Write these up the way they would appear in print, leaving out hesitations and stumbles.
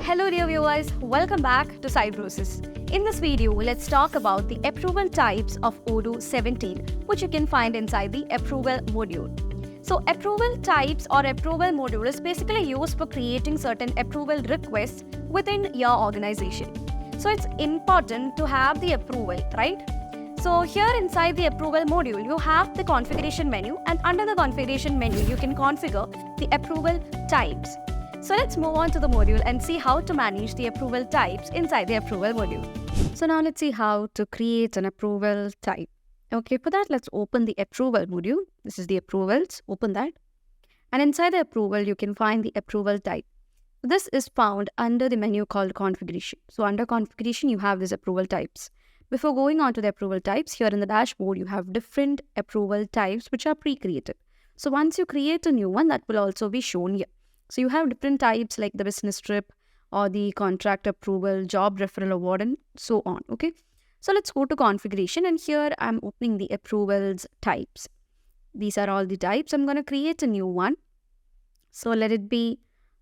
Hello dear viewers, welcome back to Cybrosys. In this video, let's talk about the approval types of Odoo 17, which you can find inside the approval module. So approval types or approval module is basically used for creating certain approval requests within your organization. So it's important to have the approval, right? So here inside the approval module, you have the configuration menu, and under the configuration menu, you can configure the approval types. So let's move on to the module and see how to manage the approval types inside the approval module. So now let's see how to create an approval type. Okay, for that, let's open the approval module. This is the approvals, open that. And inside the approval, you can find the approval type. This is found under the menu called configuration. So under configuration, you have these approval types. Before going on to the approval types, here in the dashboard, you have different approval types which are pre-created. So once you create a new one, that will also be shown here. So you have different types like the business trip or the contract approval, job referral award, and so on. Okay. So let's go to configuration, and here I'm opening the approvals types. These are all the types. I'm going to create a new one. So let it be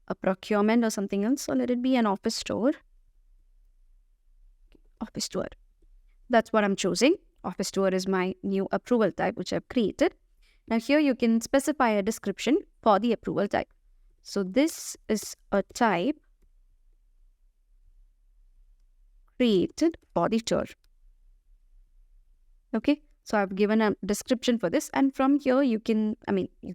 a procurement or something else. So let it be an office store. Office store. That's what I'm choosing. Office store is my new approval type which I've created. Now here you can specify a description for the approval type. So this is a type created for the tour. Okay, so I've given a description for this, and from here you can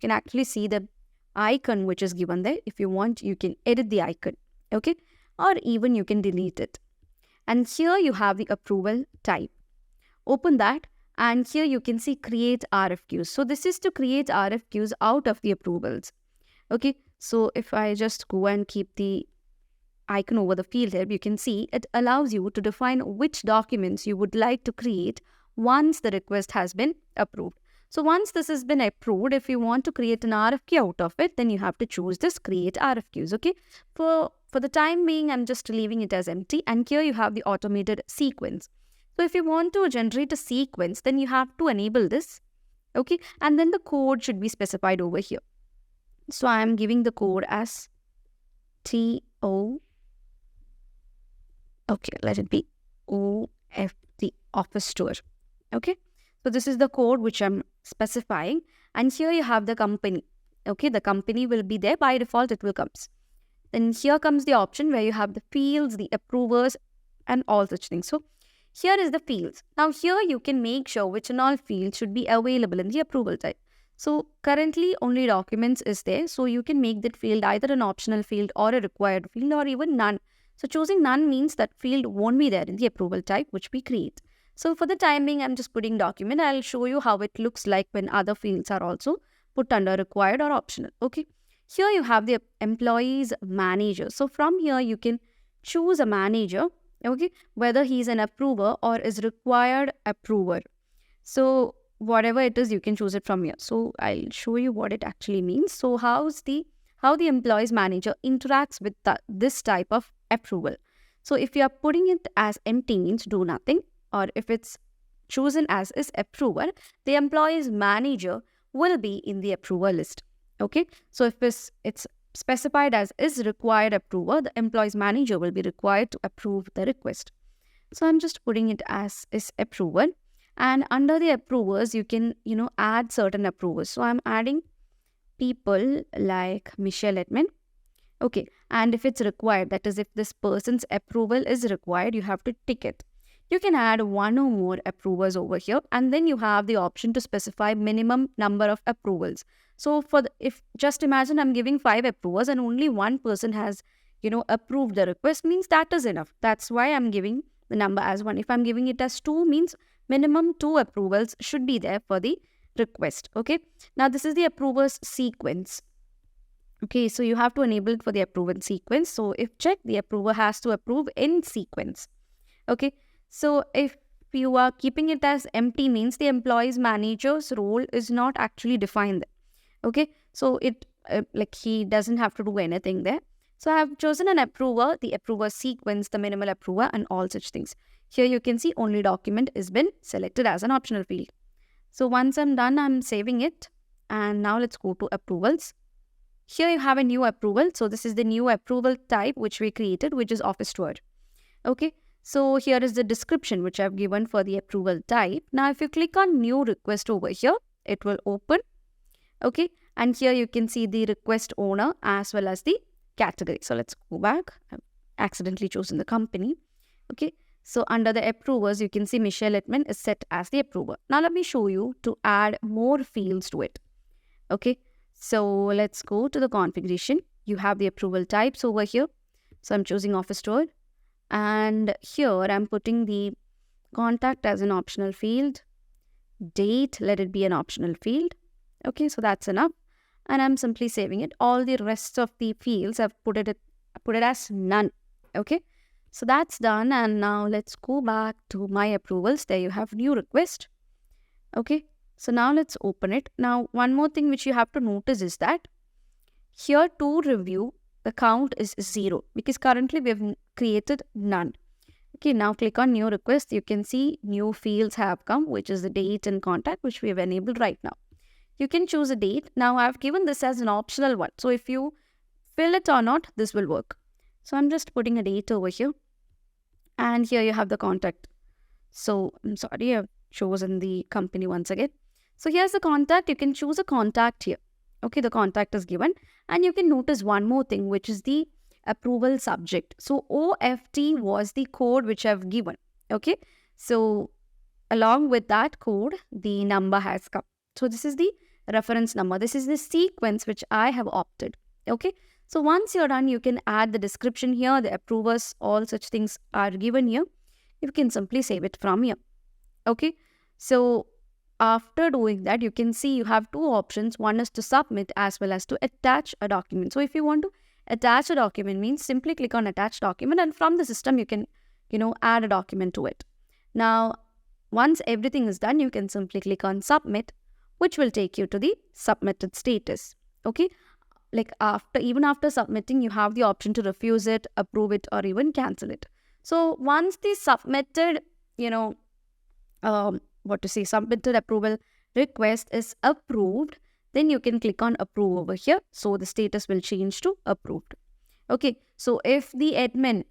actually see the icon which is given there. If you want, you can edit the icon, okay, or even you can delete it. And here you have the approval type. Open that, and here you can see create RFQs. So this is to create RFQs out of the approvals. Okay, so if I just go and keep the icon over the field here, you can see it allows you to define which documents you would like to create once the request has been approved. So once this has been approved, if you want to create an RFQ out of it, then you have to choose this create RFQs. Okay, for the time being, I'm just leaving it as empty, and here you have the automated sequence. So if you want to generate a sequence, then you have to enable this. Okay, and then the code should be specified over here. So I am giving the code as TO. Okay, let it be OFT, office store. Okay, so this is the code which I'm specifying, and here you have the company. Okay, the company will be there by default, it will come. Then here comes the option where you have the fields, the approvers, and all such things. So here is the fields. Now here you can make sure which and all fields should be available in the approval type. So currently only documents is there. So you can make that field either an optional field or a required field or even none. So choosing none means that field won't be there in the approval type which we create. So for the time being, I'm just putting document. I'll show you how it looks like when other fields are also put under required or optional. Okay. Here you have the employees manager. So from here you can choose a manager. Okay. Whether he's an approver or is required approver. So whatever it is, you can choose it from here. So I'll show you what it actually means. So how the employees manager interacts with this type of approval. So if you are putting it as empty means do nothing, or if it's chosen as is approver, the employees manager will be in the approval list. Okay. So if it's specified as is required approver, the employees manager will be required to approve the request. So I'm just putting it as is approver. And under the approvers, you can, add certain approvers. So I'm adding people like Michelle Edmond. Okay. And if it's required, that is if this person's approval is required, you have to tick it. You can add one or more approvers over here. And then you have the option to specify minimum number of approvals. So if just imagine I'm giving 5 approvers and only one person has, approved the request, means that is enough. That's why I'm giving the number as 1. If I'm giving it as 2, means minimum 2 approvals should be there for the request. Okay. Now this is the approvers sequence. Okay. So you have to enable it for the approval sequence. So if checked, the approver has to approve in sequence. Okay. So if you are keeping it as empty means the employees manager's role is not actually defined there. Okay. So it he doesn't have to do anything there. So I have chosen an approver, the approver sequence, the minimal approver, and all such things. Here you can see only document has been selected as an optional field. So once I'm done, I'm saving it. And now let's go to approvals. Here you have a new approval. So this is the new approval type which we created, which is office tour. Okay. So here is the description which I've given for the approval type. Now, if you click on new request over here, it will open. Okay. And here you can see the request owner as well as the category. So let's go back. I've accidentally chosen the company. Okay. So under the approvers, you can see Michelle Edmond is set as the approver. Now let me show you to add more fields to it. Okay. So let's go to the configuration. You have the approval types over here. So I'm choosing office tour. And here I'm putting the contact as an optional field. Date, let it be an optional field. Okay, so that's enough. And I'm simply saving it. All the rest of the fields I've put it as none. Okay, so that's done. And now let's go back to my approvals. There you have new request. Okay, so now let's open it. Now, one more thing which you have to notice is that here to review, the count is 0 because currently we have created none. Okay, now click on new request. You can see new fields have come, which is the date and contact, which we have enabled right now. You can choose a date. Now I've given this as an optional one. So if you fill it or not, this will work. So I'm just putting a date over here. And here you have the contact. So I'm sorry, I've chosen the company once again. So here's the contact. You can choose a contact here. Okay, the contact is given. And you can notice one more thing, which is the approval subject. So OFT was the code which I've given. Okay, so along with that code, the number has come. So this is the reference number. This is the sequence which I have opted. Okay, so once you're done, you can add the description here, the approvers, all such things are given here. You can simply save it from here. Okay, so after doing that, you can see you have two options. One is to submit as well as to attach a document. So if you want to attach a document, means simply click on attach document, and from the system you can, add a document to it. Now, once everything is done, you can simply click on submit, which will take you to the submitted status. Okay, like even after submitting, you have the option to refuse it, approve it, or even cancel it. So once the submitted, submitted approval request is approved, then you can click on approve over here. So the status will change to approved. Okay, so if the admin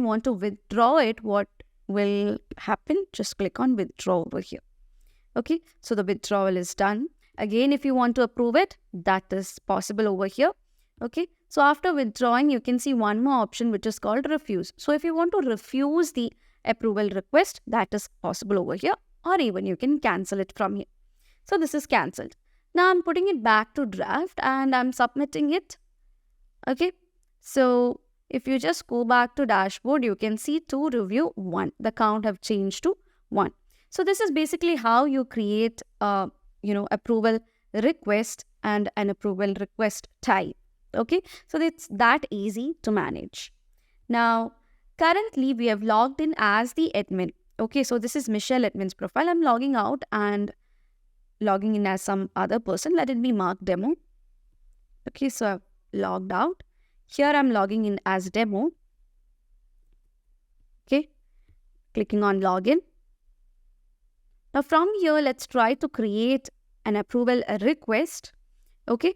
want to withdraw it, what will happen? Just click on withdraw over here. Okay, so the withdrawal is done. Again, if you want to approve it, that is possible over here. Okay, so after withdrawing, you can see one more option which is called refuse. So if you want to refuse the approval request, that is possible over here, or even you can cancel it from here. So this is cancelled. Now I'm putting it back to draft and I'm submitting it. Okay, so if you just go back to dashboard, you can see to review 1. The count have changed to 1. So this is basically how you create approval request and an approval request type. Okay, so it's that easy to manage. Now, currently we have logged in as the admin. Okay, so this is Michelle admin's profile. I'm logging out and logging in as some other person. Let it be Mark Demo. Okay, so I've logged out. Here I'm logging in as demo. Okay, clicking on login. Now from here, let's try to create an approval request. Okay,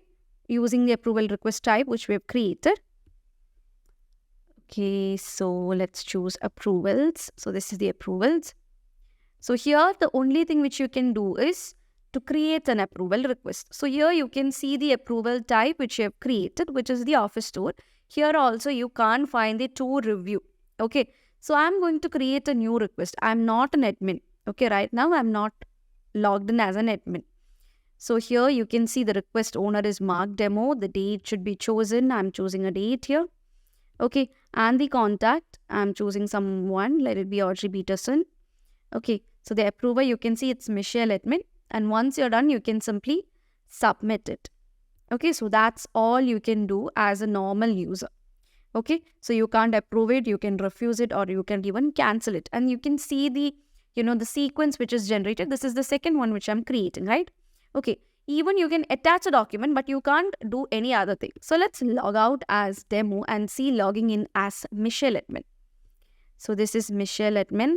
using the approval request type which we have created. Okay, so let's choose approvals. So this is the approvals. So here the only thing which you can do is to create an approval request. So here you can see the approval type which you have created, which is the office tour. Here also you can't find the to review. Okay, so I'm going to create a new request. I'm not an admin. Okay, right now I'm not logged in as an admin. So here you can see the request owner is Mark Demo. The date should be chosen. I'm choosing a date here. Okay, and the contact, I'm choosing someone. Let it be Audrey Peterson. Okay, so the approver, you can see it's Michelle Admin. And once you're done, you can simply submit it. Okay, so that's all you can do as a normal user. Okay, so you can't approve it, you can refuse it, or you can even cancel it. And you can see the, the sequence which is generated. This is the second one which I'm creating, right? Okay, even you can attach a document, but you can't do any other thing. So let's log out as demo and see logging in as Michelle Admin. So this is Michelle Admin.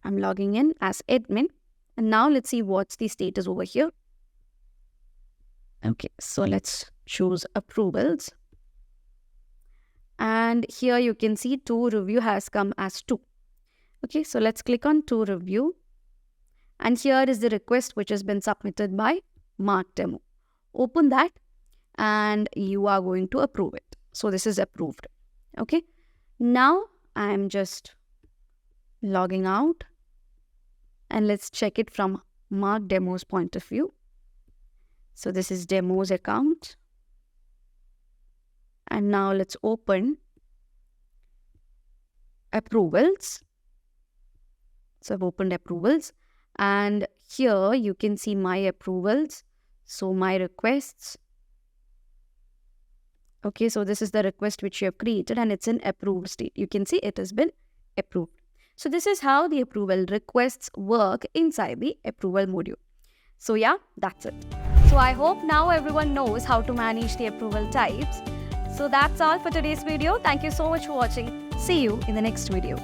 I'm logging in as admin. And now let's see what's the status over here. Okay, so let's choose approvals. And here you can see to review has come as 2. Okay, so let's click on to review. And here is the request which has been submitted by Mark Demo. Open that and you are going to approve it. So this is approved. Okay, now I'm just logging out and let's check it from Mark Demo's point of view. So this is Demo's account. And now let's open approvals. So I've opened approvals and here you can see my approvals. So my requests. Okay, so this is the request which you have created and it's in approved state. You can see it has been approved. So this is how the approval requests work inside the approval module. So yeah, that's it. So I hope now everyone knows how to manage the approval types. So that's all for today's video. Thank you so much for watching. See you in the next video.